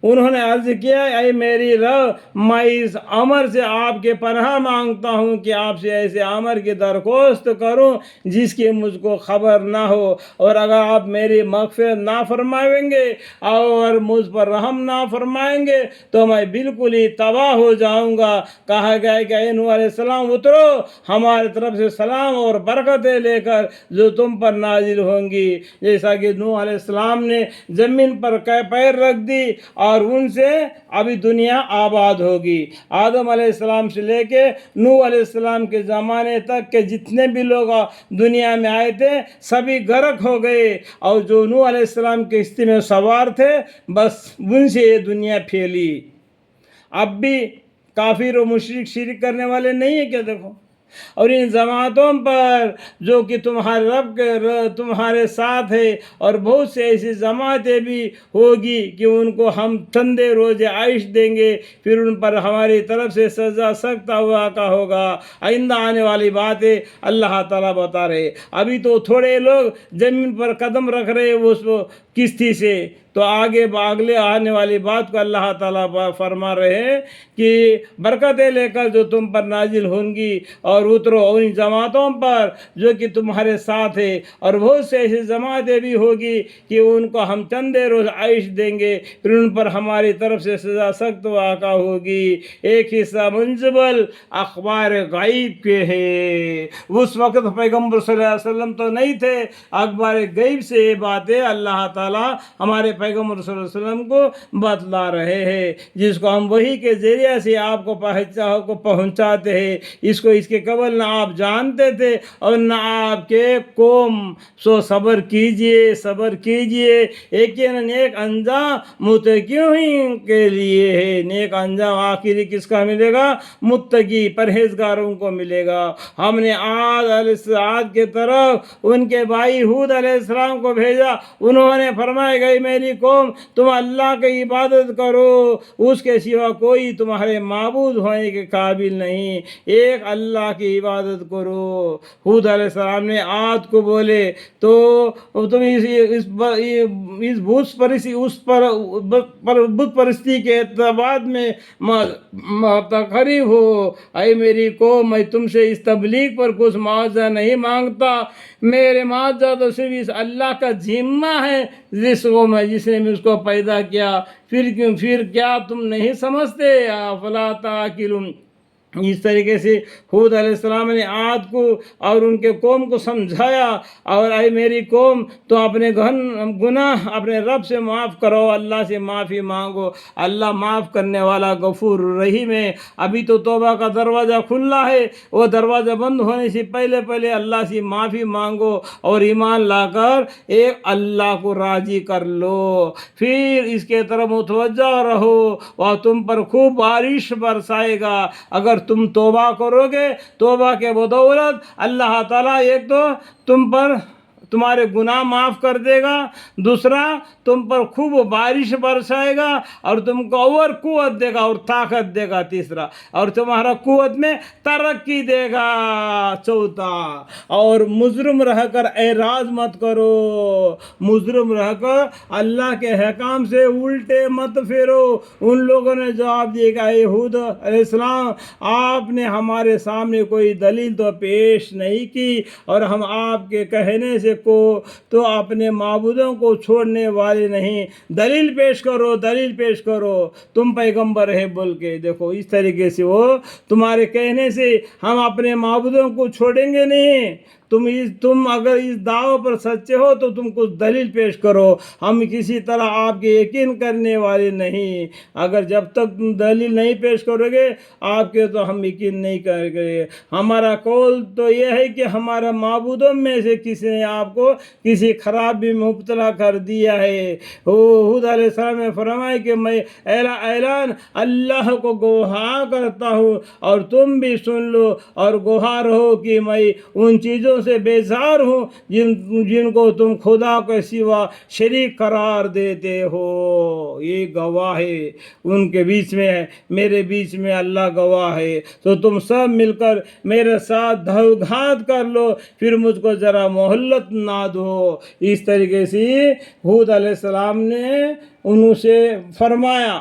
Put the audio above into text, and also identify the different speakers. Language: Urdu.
Speaker 1: انہوں نے عرض کیا اے میری رب میں اس امر سے آپ کے پناہ مانگتا ہوں کہ آپ سے ایسے امر کی درخواست کروں جس کی مجھ کو خبر نہ ہو، اور اگر آپ میری مغفرت نہ فرمائیں گے اور مجھ پر رحم نہ فرمائیں گے تو میں بالکل ہی تباہ ہو جاؤں گا۔ کہا گیا کہ اے نوح علیہ السلام اترو، ہماری طرف سے سلام اور برکتیں لے کر جو تم پر نازل ہوں گی۔ جیسا کہ نوح علیہ السلام نے زمین پر پیر رکھ دی اور ان سے ابھی دنیا آباد ہوگی۔ آدم علیہ السلام سے لے کے نوح علیہ السلام کے زمانے تک کے جتنے بھی لوگ دنیا میں آئے تھے سبھی غرق ہو گئے، اور جو نوح علیہ السلام کے کشتی میں سوار تھے بس ان سے یہ دنیا پھیلی۔ اب بھی کافر و مشرک شرک کرنے والے نہیں ہیں کیا؟ دیکھو، اور ان جماعتوں پر جو کہ تمہارے رب کے تمہارے ساتھ ہے، اور بہت سے ایسی جماعتیں بھی ہوگی کہ ان کو ہم ٹھنڈے روزے عائش دیں گے، پھر ان پر ہماری طرف سے سزا سخت ہوا کا ہوگا۔ آئندہ آنے والی باتیں اللہ تعالیٰ بتا رہے۔ ابھی تو تھوڑے لوگ زمین پر قدم رکھ رہے اس کشتی سے، تو آگے آنے والی بات کو اللہ تعالیٰ فرما رہے ہیں کہ برکتیں لے کر جو تم پر نازل ہوں گی، اور اترو ان جماعتوں پر جو کہ تمہارے ساتھ ہے، اور بہت سے ایسی جماعتیں بھی ہوگی کہ ان کو ہم چندے روز عائش دیں گے، پھر ان پر ہماری طرف سے سزا سخت واقع ہوگی۔ ایک حصہ منجبل اخبار غیب کے ہے۔ اس وقت پیغمبر صلی اللہ علیہ وسلم تو نہیں تھے، اخبار غیب سے یہ باتیں اللہ تعالیٰ ہمارے پیغمبر صلی اللہ علیہ وسلم کو بتلا رہے ہیں، جس کو ہم وحی کے ذریعے سے آپ کو پہنچاتے ہیں۔ اس کے قبل نہ آپ جانتے تھے اور نہ آپ کے قوم۔ سو صبر کیجئے، صبر کیجئے، یقیناً نیک انجام متقین کے لیے ہے۔ نیک انجام آخری کس کا ملے گا؟ متقی پرہیزگاروں کو ملے گا۔ ہم نے عاد کے طرف ان کے بھائی ہود علیہ السلام کو بھیجا، انہوں نے فرمایا گئی میری قوم تم اللہ کی عبادت کرو، اس کے سوا کوئی تمہارے معبود ہونے کے قابل نہیں، ایک اللہ کی عبادت کرو۔ ہود علیہ السلام نے عاد کو بولے تو تم بت پرستی کے اعتبار میں متقرب ہو۔ اے میری قوم میں تم سے اس تبلیغ پر کچھ معاوضہ نہیں مانگتا، میرے معاوضہ تو صرف اس اللہ کا ذمہ ہے جس نے مجھ کو پیدا کیا، پھر کیا تم نہیں سمجھتے؟ افلا تعقلون۔ اس طریقے سے ہود علیہ السلام نے عاد کو اور ان کے قوم کو سمجھایا، اور اے میری قوم تو اپنے گناہ اپنے رب سے معاف کرو، اللہ سے معافی مانگو، اللہ معاف کرنے والا غفور رحیم ہے۔ ابھی تو توبہ کا دروازہ کھلا ہے، وہ دروازہ بند ہونے سے پہلے اللہ سے معافی مانگو اور ایمان لا کر ایک اللہ کو راضی کر لو، پھر اس کے طرف متوجہ رہو، وہ تم پر خوب بارش برسائے گا۔ اگر تم توبہ کرو گے، توبہ کے بدولت اللہ تعالیٰ ایک تو تمہارے گناہ معاف کر دے گا، دوسرا تم پر خوب بارش برسائے گا، اور تم کو اور قوت دے گا اور طاقت دے گا، تیسرا، اور تمہارا قوت میں ترقی دے گا، چوتھا، اور مجرم رہ کر اعراض مت کرو، مجرم رہ کر اللہ کے حکام سے الٹے مت پھیرو۔ ان لوگوں نے جواب دیا کہ اے ہود علیہ السلام آپ نے ہمارے سامنے کوئی دلیل تو پیش نہیں کی، اور ہم آپ کے کہنے سے تو اپنے معبودوں کو چھوڑنے والے نہیں، دلیل پیش کرو، دلیل پیش کرو، تم پیغمبر ہے بول کے۔ دیکھو اس طریقے سے وہ تمہارے کہنے سے ہم اپنے معبودوں کو چھوڑیں گے نہیں، تم اگر اس دعوے پر سچے ہو تو تم کچھ دلیل پیش کرو، ہم کسی طرح آپ کے یقین کرنے والے نہیں، اگر جب تک تم دلیل نہیں پیش کرو گے آپ کے تو ہم یقین نہیں کریں گے۔ ہمارا قول تو یہ ہے کہ ہمارا معبودوں میں سے کسی نے آپ کو کسی خرابی میں مبتلا کر دیا ہے۔ ہود علیہ السلام نے فرمایا کہ میں اعلان اللہ کو گواہ کرتا ہوں، اور تم بھی سن لو اور گواہ رہو کہ میں ان چیزوں چیزوں سے بیزار ہوں جن کو تم خدا کے سوا شریک قرار دیتے ہو. یہ گواہ ہے ان کے بیچ میں ہے، میرے بیچ میں اللہ گواہ ہے. تو تم سب مل کر میرے ساتھ دھو گھات کر لو، پھر مجھ کو ذرا مہلت نہ دو. اس طریقے سے ہود علیہ السلام نے انہوں سے فرمایا.